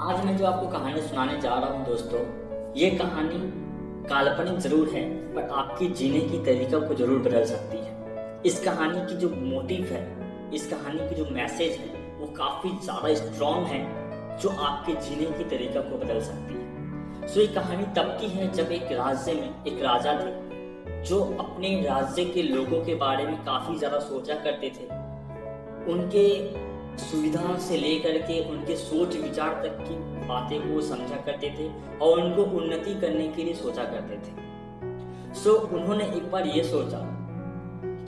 आज मैं जो आपको कहानी सुनाने जा रहा हूँ दोस्तों, ये कहानी काल्पनिक जरूर है पर आपकी जीने की तरीका को जरूर बदल सकती है। इस कहानी की जो मोटिव है, इस कहानी की जो मैसेज है वो काफ़ी ज़्यादा स्ट्रॉन्ग है जो आपके जीने की तरीका को बदल सकती है। सो ये कहानी तब की है जब एक राज्य में एक राजा थे जो अपने राज्य के लोगों के बारे में काफ़ी ज़्यादा सोचा करते थे। उनके सुविधा से लेकर के उनके सोच विचार तक की बातें को समझा करते थे और उनको उन्नति करने के लिए सोचा करते थे। सो उन्होंने एक बार ये सोचा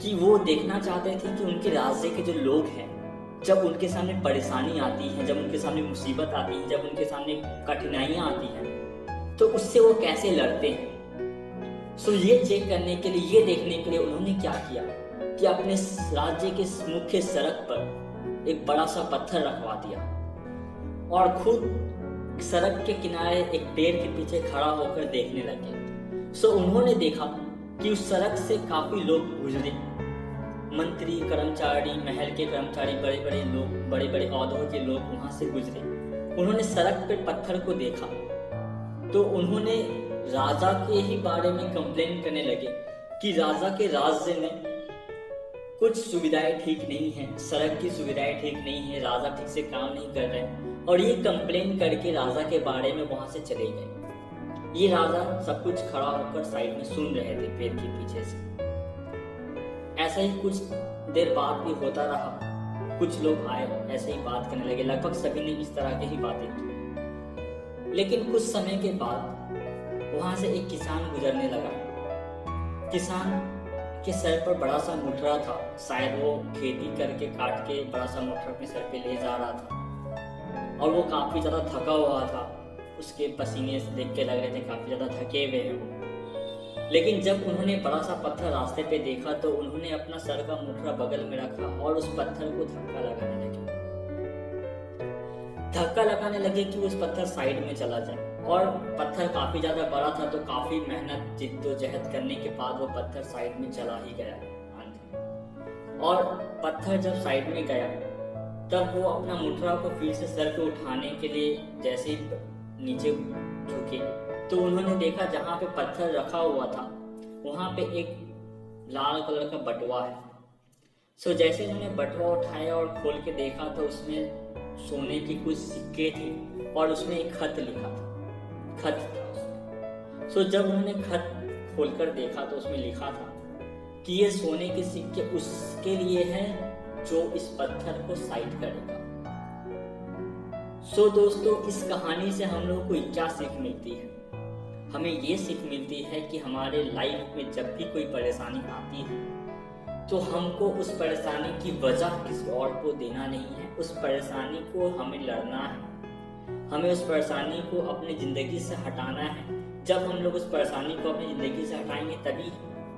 कि वो देखना चाहते थे कि उनके राज्य के जो लोग हैं, जब उनके सामने परेशानी आती है, जब उनके सामने मुसीबत आती है, जब उनके सामने कठिनाइयाँ आती हैं, तो उससे वो कैसे लड़ते हैं। सो ये चेक करने के लिए, ये देखने के लिए उन्होंने क्या किया कि अपने राज्य के मुख्य सड़क पर एक बड़ा सा पत्थर रखवा दिया और खुद सड़क के किनारे एक पेड़ के पीछे खड़ा होकर देखने लगे। सो उन्होंने देखा कि उस सड़क से काफी लोग गुजरे, मंत्री, कर्मचारी, महल के कर्मचारी, बड़े बड़े लोग, बड़े बड़े औहदों के लोग वहां से गुजरे। उन्होंने सड़क पे पत्थर को देखा तो उन्होंने राजा के ही बारे में कंप्लेन करने लगे कि राजा के राज्य में कुछ सुविधाएं ठीक नहीं है, सड़क की सुविधाएं ठीक नहीं है, राजा ठीक से काम नहीं कर रहे हैं। और ये कंप्लेन करके राजा के बारे में वहां से चले गए। ये राजा सब कुछ खड़ा होकर साइड में सुन रहे थे पेड़ के पीछे से। ऐसा ही कुछ देर बाद भी होता रहा। कुछ लोग आए, ऐसे ही बात करने लगे। लगभग सभी ने इस तरह की ही बातें की। लेकिन कुछ समय के बाद वहां से एक किसान गुजरने लगा। किसान के सर पर बड़ा सा मुठरा था, शायद वो खेती करके काट के बड़ा सा मुठरा अपने सर पे ले जा रहा था और वो काफी ज्यादा थका हुआ था। उसके पसीने से देख के लग रहे थे काफी ज्यादा थके हुए हैं वो। लेकिन जब उन्होंने बड़ा सा पत्थर रास्ते पे देखा तो उन्होंने अपना सर का मुठरा बगल में रखा और उस पत्थर को धक्का लगाने लगे कि उस पत्थर साइड में चला जाए। और पत्थर काफी ज्यादा बड़ा था तो काफी मेहनत जिद्दोजहद करने के बाद वो पत्थर साइड में चला ही गया। और पत्थर जब साइड में गया तब वो अपना मुठरा को फिर से सर पे उठाने के लिए जैसे ही नीचे झुके तो उन्होंने देखा जहाँ पे पत्थर रखा हुआ था वहां पे एक लाल कलर का बटुआ है। सो जैसे उन्होंने बटुआ उठाया और खोल के देखा तो उसमें सोने की कुछ सिक्के थे और उसमें एक खत लिखा था, खत था उसमें। सो जब उन्होंने खत खोलकर देखा तो उसमें लिखा था कि ये सोने के सिक्के उसके लिए हैं जो इस पत्थर को साइड करेगा। सो दोस्तों, इस कहानी से हम लोगों को क्या सीख मिलती है? हमें ये सीख मिलती है कि हमारे लाइफ में जब भी कोई परेशानी आती है तो हमको उस परेशानी की वजह किसी और को देना नहीं है। उस परेशानी को हमें लड़ना है, हमें उस परेशानी को अपनी जिंदगी से हटाना है। जब हम लोग उस परेशानी को अपनी जिंदगी से हटाएंगे तभी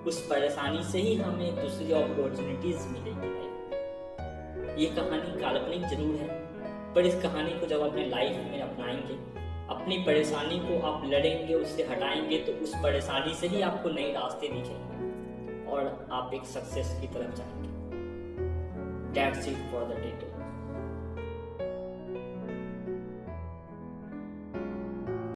उस परेशानी से ही हमें दूसरी अपॉर्चुनिटीज मिलेगी। ये कहानी काल्पनिक जरूर है पर इस कहानी को जब अपने लाइफ में अपनाएंगे, अपनी परेशानी को आप लड़ेंगे, उससे हटाएंगे तो उस परेशानी से ही आपको नए रास्ते दिखेंगे और आप एक सक्सेस की तरफ जाएंगे। That's it for the day.